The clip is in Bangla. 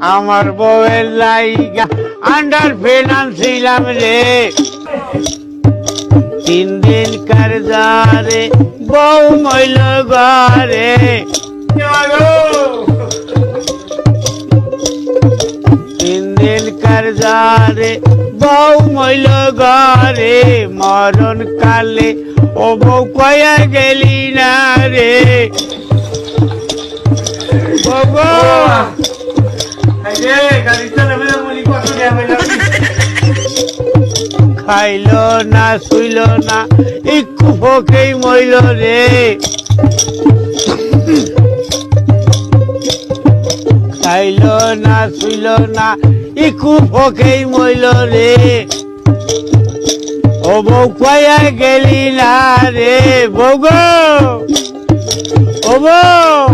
আমার বউয়ের লাইগা আন্ডার ফিনান্সিলাম রে 3 দিন কারজারে বউ মইল ঘরে 3 দিন কারজারে বউ মইল ঘরে মরণ কালে ও বউ কয়া গেলি না রে বাবা খাইল না শুইল না একটু ফোকেই মইল রে খাইল না শুইল না একটু ফোকেই মইল রে ও বউ কয়া গেলি না রে বউ গো ও বউ